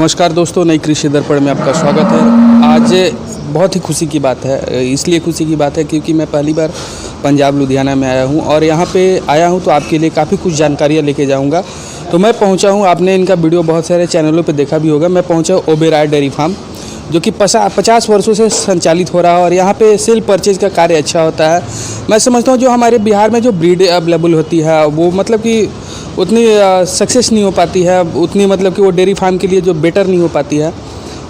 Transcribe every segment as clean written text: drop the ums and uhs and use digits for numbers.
नमस्कार दोस्तों, नई कृषि दर्पण में आपका स्वागत है। आज बहुत ही खुशी की बात है, इसलिए खुशी की बात है क्योंकि मैं पहली बार पंजाब लुधियाना में आया हूं और यहां पे आया हूं तो आपके लिए काफ़ी कुछ जानकारियां लेके जाऊंगा। तो मैं पहुंचा हूं, आपने इनका वीडियो बहुत सारे चैनलों पे देखा भी होगा। मैं पहुंचा ओबेरॉय डेयरी फार्म, जो कि 50 वर्षों से संचालित हो रहा है और यहाँ पे सेल परचेज का कार्य अच्छा होता है। मैं समझता हूँ जो हमारे बिहार में जो ब्रीड अवेलेबल होती है वो मतलब कि उतनी सक्सेस नहीं हो पाती है, उतनी मतलब कि वो डेयरी फार्म के लिए जो बेटर नहीं हो पाती है।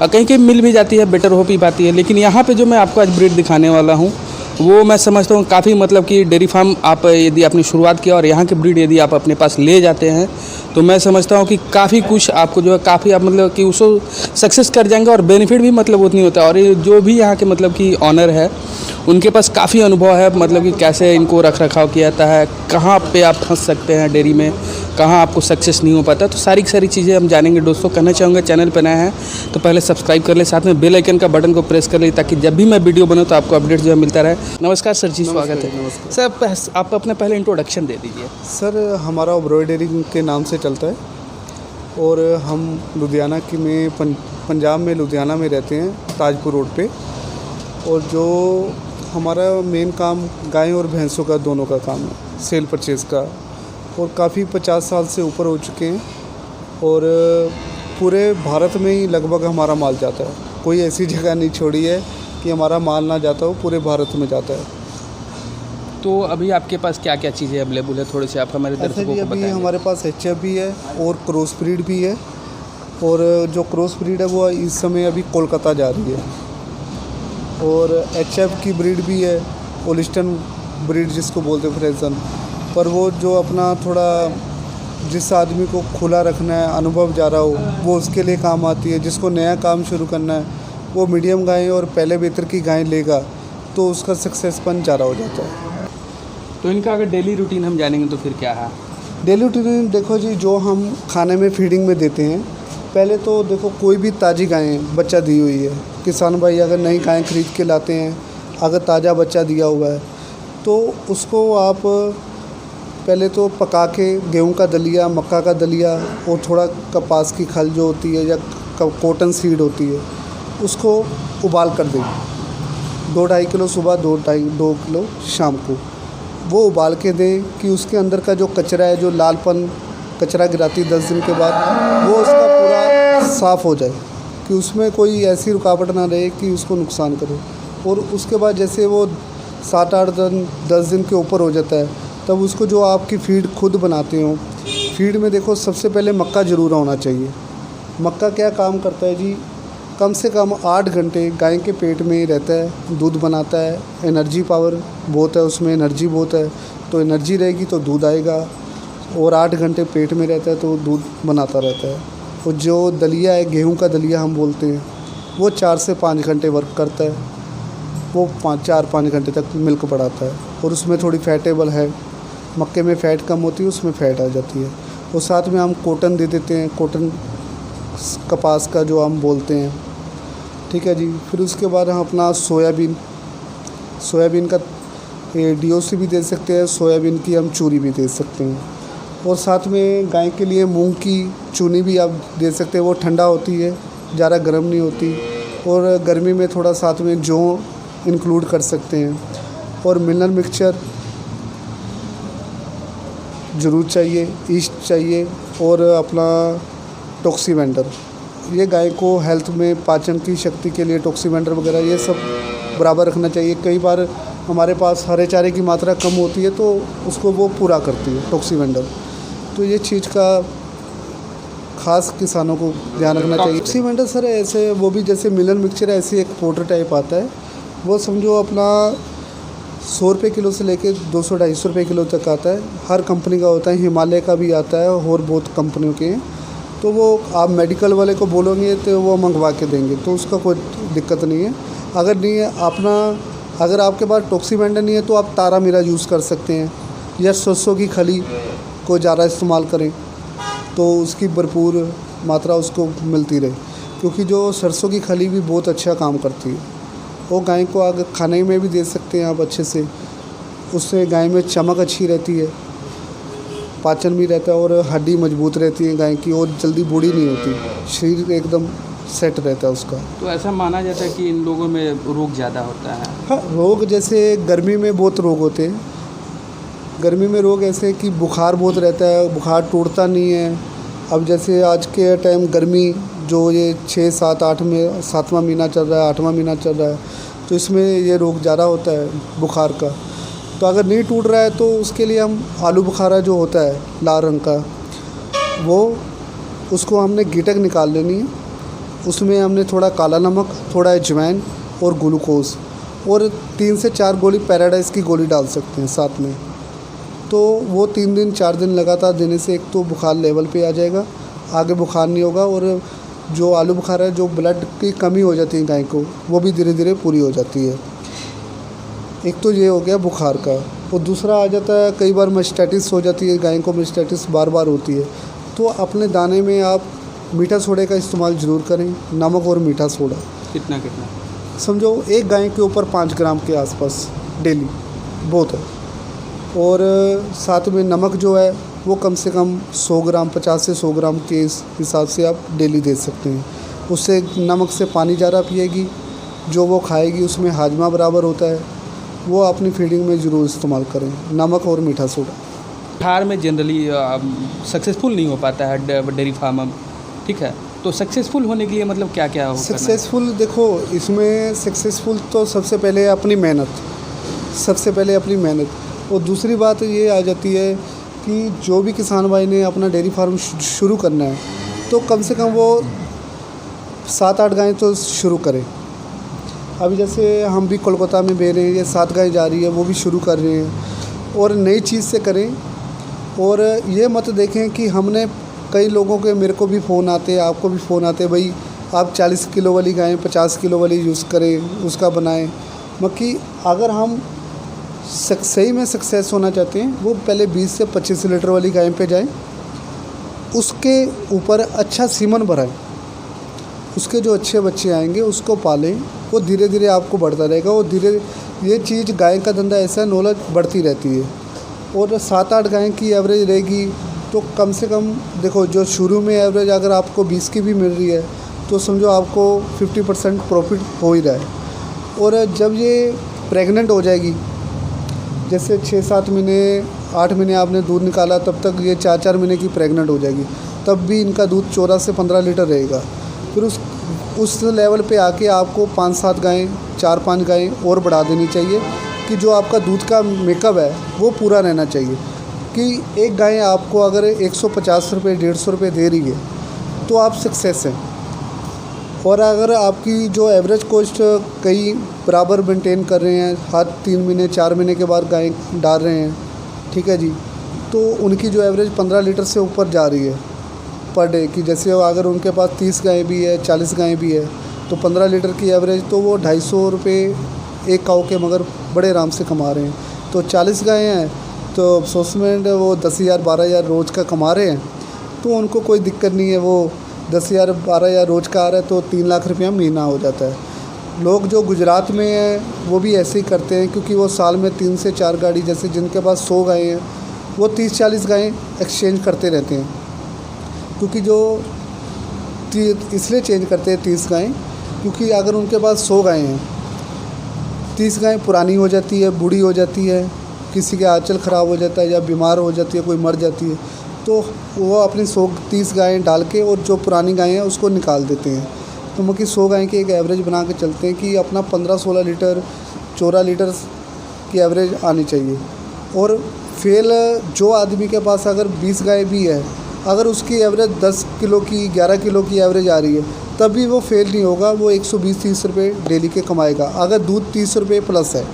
कहीं कहीं मिल भी जाती है, बेटर हो भी पाती है, लेकिन यहाँ पे जो मैं आपको आज ब्रीड दिखाने वाला हूँ वो मैं समझता हूँ काफ़ी मतलब कि डेयरी फार्म आप यदि आपने शुरुआत किया और यहाँ के ब्रीड यदि आप अपने पास ले जाते हैं तो मैं समझता हूँ कि काफ़ी कुछ आपको जो है काफ़ी आप मतलब कि उसको सक्सेस कर जाएंगे और बेनिफिट भी मतलब उतनी होता है। और ये जो भी यहाँ के मतलब कि ऑनर है उनके पास काफ़ी अनुभव है, मतलब कि कैसे इनको रख रखाव किया जाता है, कहाँ पे आप फंस सकते हैं डेयरी में, कहाँ आपको सक्सेस नहीं हो पाता। तो सारी की सारी चीज़ें हम जानेंगे दोस्तों। कहना चाहूँगा चैनल पर नया है तो पहले सब्सक्राइब कर ले, साथ में बेल आइकन का बटन को प्रेस कर ले ताकि जब भी मैं वीडियो बनाऊँ तो आपको अपडेट जो है मिलता रहे। नमस्कार सर जी, स्वागत है। नमस्कार सर आप अपना पहले इंट्रोडक्शन दे दीजिए। सर, हमारा ओबेरॉय डेयरी के नाम से चलता है और हम लुधियाना की में पंजाब में लुधियाना में रहते हैं, ताजपुर रोड पे। और जो हमारा मेन काम गाय और भैंसों का दोनों का काम है, सेल परचेज़ का। और काफ़ी 50 साल से ऊपर हो चुके हैं और पूरे भारत में ही लगभग हमारा माल जाता है। कोई ऐसी जगह नहीं छोड़ी है कि हमारा माल ना जाता हो, पूरे भारत में जाता है। तो अभी आपके पास क्या क्या चीज़ें अवेलेबल है, थोड़े से आप हमारे दर्शकों को अभी बताएं। हमारे पास एचएफ भी है और क्रॉस ब्रीड भी है। और जो क्रॉस ब्रीड है वो इस समय अभी कोलकाता जा रही है। और एचएफ की ब्रीड भी है, ओलिस्टन ब्रीड जिसको बोलते हैं, फ्रेजन। पर वो जो अपना थोड़ा जिस आदमी को खुला रखना है, अनुभव जा रहा हो, वो उसके लिए काम आती है। जिसको नया काम शुरू करना है वो मीडियम गाय और पहले बेहतर की गाय लेगा तो उसका सक्सेसपन ज़्यादा हो जाता है। तो इनका अगर डेली रूटीन हम जानेंगे तो फिर क्या है? डेली रूटीन देखो जी, जो हम खाने में फीडिंग में देते हैं, पहले तो देखो कोई भी ताज़ी गायें बच्चा दी हुई है, किसान भाई अगर नई गायें खरीद के लाते हैं, अगर ताज़ा बच्चा दिया हुआ है तो उसको आप पहले तो पका के गेहूं का दलिया, मक्का का दलिया और थोड़ा कपास की खल जो होती है या कॉटन सीड होती है उसको उबाल कर दें। 2-2.5 किलो सुबह, 2 किलो शाम को वो उबाल के दें कि उसके अंदर का जो कचरा है, जो लालपन कचरा गिराती 10 दिन के बाद, वो उसका पूरा साफ़ हो जाए, कि उसमें कोई ऐसी रुकावट ना रहे कि उसको नुकसान करे। और उसके बाद जैसे वो 7-8 दिन 10 दिन के ऊपर हो जाता है तब उसको जो आपकी फ़ीड खुद बनाते हो, फ़ीड में देखो सबसे पहले मक्का ज़रूर होना चाहिए। मक्का क्या काम करता है जी, कम से कम 8 घंटे गाय के पेट में ही रहता है, दूध बनाता है, एनर्जी पावर बहुत है उसमें, एनर्जी बहुत है, तो एनर्जी रहेगी तो दूध आएगा। और 8 घंटे पेट में रहता है तो दूध बनाता रहता है। और जो दलिया है, गेहूं का दलिया हम बोलते हैं, वो 4 से 5 घंटे वर्क करता है, वो 4-5 घंटे तक मिल्क बढ़ाता है। और उसमें थोड़ी फैटेबल है, मक्के में फ़ैट कम होती है, उसमें फ़ैट आ जाती है। और साथ में हम कॉटन दे देते हैं, कॉटन कपास का जो हम बोलते हैं, ठीक है जी। फिर उसके बाद हम अपना सोयाबीन का DOC भी दे सकते हैं, सोयाबीन की हम चूरी भी दे सकते हैं। और साथ में गाय के लिए मूंग की चूनी भी आप दे सकते हैं, वो ठंडा होती है, ज़्यादा गर्म नहीं होती। और गर्मी में थोड़ा साथ में जौ इंक्लूड कर सकते हैं। और मिनरल मिक्सचर ज़रूर चाहिए, ईस्ट चाहिए और अपना टॉक्सीवेंडर। ये गाय को हेल्थ में पाचन की शक्ति के लिए टॉक्सीवेंडर वगैरह ये सब बराबर रखना चाहिए। कई बार हमारे पास हरे चारे की मात्रा कम होती है तो उसको वो पूरा करती है टॉक्सीवेंडर। तो ये चीज़ का ख़ास किसानों को ध्यान रखना चाहिए। टॉक्सीवेंडर सर ऐसे वो भी जैसे मिनरल मिक्सचर ऐसे एक पाउडर टाइप आता है, वो समझो अपना 100 रुपये किलो से लेके 200-250 रुपये किलो तक आता है। हर कंपनी का होता है, हिमालय का भी आता है और बहुत कंपनियों के हैं। तो वो आप मेडिकल वाले को बोलोगे तो वो मंगवा के देंगे, तो उसका कोई दिक्कत नहीं है। अगर नहीं है अगर आपके पास टॉक्सीवेंडर नहीं है तो आप तारा मीरा यूज़ कर सकते हैं, या सरसों की खली को ज़्यादा इस्तेमाल करें तो उसकी भरपूर मात्रा उसको मिलती रहे, क्योंकि जो सरसों की खली भी बहुत अच्छा काम करती है। वो गाय को अगर खाने में भी दे सकते हैं आप अच्छे से, उससे गाय में चमक अच्छी रहती है। पाचन भी रहता है और हड्डी मजबूत रहती है गाय की और जल्दी बूढ़ी नहीं होती, शरीर एकदम सेट रहता है उसका। तो ऐसा माना जाता है कि इन लोगों में रोग ज़्यादा होता है। हाँ, रोग जैसे गर्मी में बहुत रोग होते हैं। गर्मी में रोग ऐसे कि बुखार बहुत रहता है, बुखार टूटता नहीं है। अब जैसे आज के टाइम गर्मी जो ये 6, 7, 8 में 7वां महीना चल रहा है, 8वां महीना चल रहा है, तो इसमें ये रोग ज़्यादा होता है बुखार का। तो अगर नहीं टूट रहा है तो उसके लिए हम आलू बुखारा जो होता है लाल रंग का, वो उसको हमने गिटक निकाल लेनी है। उसमें हमने थोड़ा काला नमक, थोड़ा अजवाइन और ग्लूकोज़ और 3 से 4 गोली पैराडाइज़ की गोली डाल सकते हैं साथ में। तो वो 3 दिन 4 दिन लगातार देने से एक तो बुखार लेवल पे आ जाएगा, आगे बुखार नहीं होगा और जो आलू बुखारा है, जो ब्लड की कमी हो जाती है गाय को, वो भी धीरे धीरे पूरी हो जाती है। एक तो ये हो गया बुखार का। और दूसरा आ जाता है कई बार मास्टाइटिस हो जाती है गाय को, मास्टाइटिस बार बार होती है। तो अपने दाने में आप मीठा सोडे का इस्तेमाल ज़रूर करें, नमक और मीठा सोडा। कितना कितना? समझो एक गाय के ऊपर 5 ग्राम के आसपास डेली बहुत है। और साथ में नमक जो है वो कम से कम 100 ग्राम, 50 से 100 ग्राम के हिसाब से आप डेली दे सकते हैं। उससे नमक से पानी ज़्यादा पिएगी, जो वो खाएगी उसमें हाजमा बराबर होता है। वो अपनी फीडिंग में ज़रूर इस्तेमाल करें, नमक और मीठा सोडा। बिहार में जनरली सक्सेसफुल नहीं हो पाता है डेयरी फार्म, ठीक है? तो सक्सेसफुल होने के लिए मतलब क्या क्या होगा? सक्सेसफुल देखो, इसमें सक्सेसफुल तो सबसे पहले अपनी मेहनत, सबसे पहले अपनी मेहनत। और दूसरी बात ये आ जाती है कि जो भी किसान भाई ने अपना डेयरी फार्म शुरू करना है तो कम से कम वो 7-8 गायें तो शुरू करें। अभी जैसे हम भी कोलकाता में बे रहे हैं, ये 7 गाय जा रही है, वो भी शुरू कर रहे हैं। और नई चीज़ से करें और ये मत देखें कि हमने कई लोगों के, मेरे को भी फ़ोन आते हैं, आपको भी फ़ोन आते हैं, भाई आप 40 किलो वाली गायें 50 किलो वाली यूज़ करें, उसका बनाएं। बाकी अगर हम सही में सक्सेस होना चाहते हैं, वो पहले 20 से 25 लीटर वाली गाय पे जाएं, उसके ऊपर अच्छा सीमन भराएं, उसके जो अच्छे बच्चे आएंगे उसको पालें, वो धीरे धीरे आपको बढ़ता रहेगा। और धीरे ये चीज़ गाय का धंधा ऐसा, नॉलेज बढ़ती रहती है। और 7-8 गाय की एवरेज रहेगी तो कम से कम देखो, जो शुरू में एवरेज अगर आपको 20 की भी मिल रही है तो समझो आपको 50% प्रॉफिट हो ही रहा है। और जब ये प्रेग्नेंट हो जाएगी, जैसे 6-7 महीने 8 महीने आपने दूध निकाला, तब तक ये 4-4 महीने की प्रेग्नेंट हो जाएगी, तब भी इनका दूध 14 से 15 लीटर रहेगा। फिर उस लेवल पे आके आपको 5-7 गायें, 4-5 गायें और बढ़ा देनी चाहिए कि जो आपका दूध का मेकअप है वो पूरा रहना चाहिए। कि एक गाय आपको अगर 150 रुपये 150 रुपये दे रही है तो आप सक्सेस हैं। और अगर आपकी जो एवरेज कॉस्ट कई बराबर मेंटेन कर रहे हैं, हर 3 महीने 4 महीने के बाद गाय डाल रहे हैं, ठीक है जी, तो उनकी जो एवरेज 15 लीटर से ऊपर जा रही है पर डे की। जैसे अगर उनके पास 30 गाय भी है, 40 गाय भी है, तो 15 लीटर की एवरेज, तो वो 250 रुपये एक काऊ के मगर बड़े आराम से कमा रहे हैं। तो 40 गाय हैं तो अफसोसमेंट वो 10,000 12,000 रोज़ का कमा रहे हैं, तो उनको कोई दिक्कत नहीं है। वो 10,000 12,000 रोज़ का आ रहा है तो 3 लाख रुपया महीना हो जाता है। लोग जो गुजरात में हैं वो भी ऐसे ही करते हैं, क्योंकि वो साल में 3 से 4 गाड़ी, जैसे जिनके पास 100 गायें हैं वो 30-40 गायें एक्सचेंज करते रहते हैं। क्योंकि जो इसलिए चेंज करते हैं 30 गायें, क्योंकि अगर उनके पास 100 गायें हैं, 30 गायें पुरानी हो जाती है, बूढ़ी हो जाती है, किसी के आंचल ख़राब हो जाता है या बीमार हो जाती है, कोई मर जाती है, तो वो अपनी 130 गायें डाल के और जो पुरानी गायें हैं उसको निकाल देते हैं। तो मतलब 100 गायें की एक एवरेज बना के चलते हैं कि अपना 15-16 लीटर 14 लीटर की एवरेज आनी चाहिए। और फेल जो आदमी के पास अगर 20 गाय भी है, अगर उसकी एवरेज 10 किलो की 11 किलो की एवरेज आ रही है, तब भी वो फेल नहीं होगा, वो 120-30 रुपये डेली के कमाएगा। अगर दूध 30 रुपये प्लस है,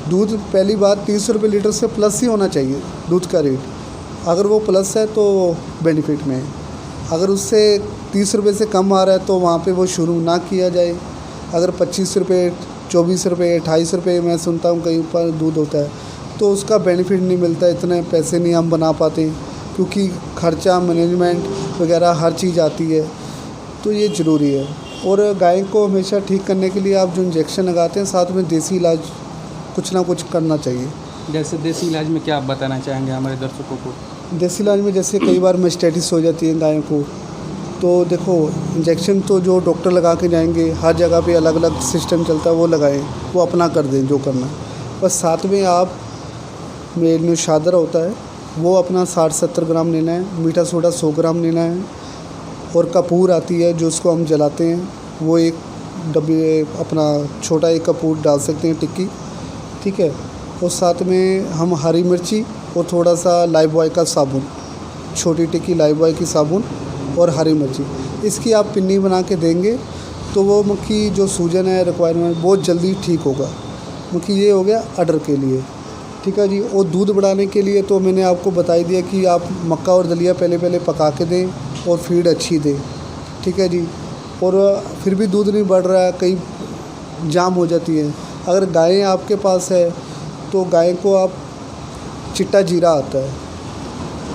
दूध पहली बात 30 रुपये लीटर से प्लस ही होना चाहिए दूध का रेट। अगर वो प्लस है तो बेनिफिट में है, अगर उससे 30 रुपये से कम आ रहा है तो वहाँ पे वो शुरू ना किया जाए। अगर 25 रुपये 24 रुपये 28 रुपये मैं सुनता हूँ कहीं पर दूध होता है, तो उसका बेनिफिट नहीं मिलता, इतने पैसे नहीं हम बना पाते, क्योंकि खर्चा मैनेजमेंट वगैरह हर चीज़ आती है, तो ये ज़रूरी है। और गाय को हमेशा ठीक करने के लिए आप जो इंजेक्शन लगाते हैं, साथ में देसी इलाज कुछ ना कुछ करना चाहिए। जैसे देसी इलाज में क्या आप बताना चाहेंगे हमारे दर्शकों को? देसी इलाज में जैसे कई बार मेस्टेटिस हो जाती है गायों को, तो देखो इंजेक्शन तो जो डॉक्टर लगा के जाएंगे, हर जगह पे अलग अलग सिस्टम चलता है, वो लगाएं, वो अपना कर दें जो करना है। बस साथ में आप मेल शादर होता है वो अपना 60-70 ग्राम लेना है, मीठा सोडा 100 ग्राम लेना है, और कपूर आती है जो उसको हम जलाते हैं, वो एक डब्बे अपना छोटा एक कपूर डाल सकते हैं टिक्की, ठीक है। और साथ में हम हरी मिर्ची और थोड़ा सा लाइफबॉय का साबुन, छोटी टिक्की लाइफबॉय की साबुन और हरी मिर्ची, इसकी आप पिन्नी बना के देंगे तो वो मक्खी जो सूजन है रिक्वायरमेंट बहुत जल्दी ठीक होगा। मक्खी ये हो गया अडर के लिए, ठीक है जी। और दूध बढ़ाने के लिए तो मैंने आपको बता ही दिया कि आप मक्का और दलिया पहले पका के दें और फीड अच्छी दें, ठीक है जी। और फिर भी दूध नहीं बढ़ रहा है, कई जाम हो जाती है, अगर गायें आपके पास है तो गाय को आप चिट्टा जीरा आता है,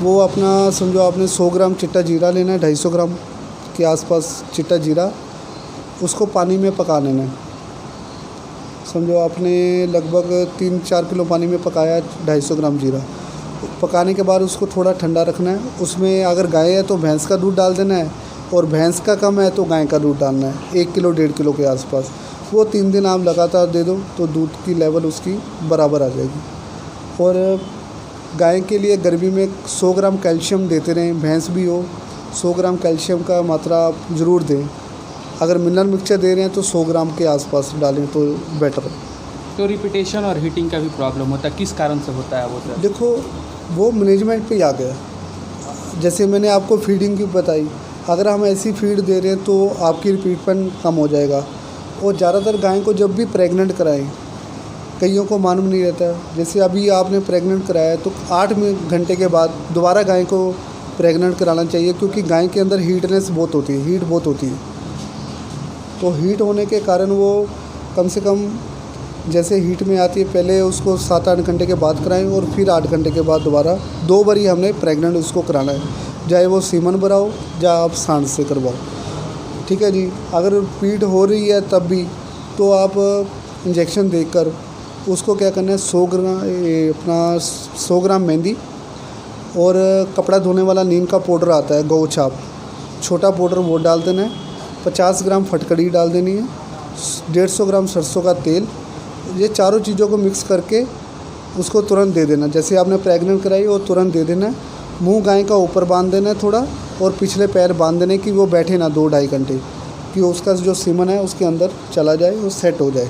वो अपना समझो आपने 100 ग्राम चिट्टा जीरा लेना है, 250 ग्राम के आसपास चिट्टा जीरा, उसको पानी में पका लेना है। समझो आपने लगभग 3-4 किलो पानी में पकाया 250 ग्राम जीरा, पकाने के बाद उसको थोड़ा ठंडा रखना है। उसमें अगर गाय है तो भैंस का दूध डाल देना है, और भैंस का कम है तो गाय का दूध डालना है, 1 किलो 1.5 किलो के आसपास। वो 3 दिन आप लगातार दे दो तो दूध की लेवल उसकी बराबर आ जाएगी। और गाय के लिए गर्मी में 100 ग्राम कैल्शियम देते रहें, भैंस भी हो 100 ग्राम कैल्शियम का मात्रा आप ज़रूर दें। अगर मिनरल मिक्सचर दे रहे हैं तो 100 ग्राम के आसपास डालें तो बेटर है। तो रिपीटेशन और हीटिंग का भी प्रॉब्लम होता है, किस कारण से होता है वो सर? देखो वो मैनेजमेंट पे ही आ गया। जैसे मैंने आपको फीडिंग की बताई, अगर हम ऐसी फीड दे रहे हैं तो आपकी रिपीटपन कम हो जाएगा। और ज़्यादातर गाय को जब भी प्रेग्नेंट कराएं, कईयों को मालूम नहीं रहता, जैसे अभी आपने प्रेग्नेंट कराया है तो 8 घंटे के बाद दोबारा गाय को प्रेग्नेंट कराना चाहिए, क्योंकि गाय के अंदर हीटनेस बहुत होती है, हीट बहुत होती है। तो हीट होने के कारण वो कम से कम जैसे हीट में आती है पहले उसको 7-8 घंटे के बाद कराएं, और फिर 8 घंटे के बाद दोबारा 2 बार ही हमने प्रेग्नेंट उसको कराना है, चाहे वो सीमन भराओ या आप सांड से करवाओ, ठीक है जी। अगर रिपीट हो रही है तब भी तो आप इंजेक्शन देकर उसको क्या करना है, 100 ग्राम मेहंदी और कपड़ा धोने वाला नीम का पाउडर आता है, गौ छाप छोटा पाउडर, वो डाल देना है। 50 ग्राम फटकड़ी डाल देनी है, 150 ग्राम सरसों का तेल, ये चारों चीज़ों को मिक्स करके उसको तुरंत दे देना। जैसे आपने प्रेग्नेंट कराई वो तुरंत दे देना है। मुंह गाय का ऊपर बांध देना है थोड़ा, और पिछले पैर बांध देने कि वो बैठे ना 2-2.5 घंटे, कि उसका जो सीमन है उसके अंदर चला जाए, वो सेट हो जाए।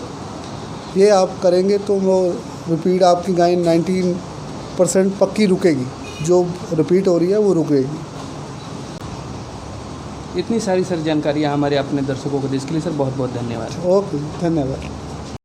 ये आप करेंगे तो वो रिपीट आपकी गाय 90% पक्की रुकेगी, जो रिपीट हो रही है वो रुकेगी। इतनी सारी सर जानकारियाँ हमारे अपने दर्शकों को दी, इसके लिए सर बहुत बहुत धन्यवाद। ओके, धन्यवाद।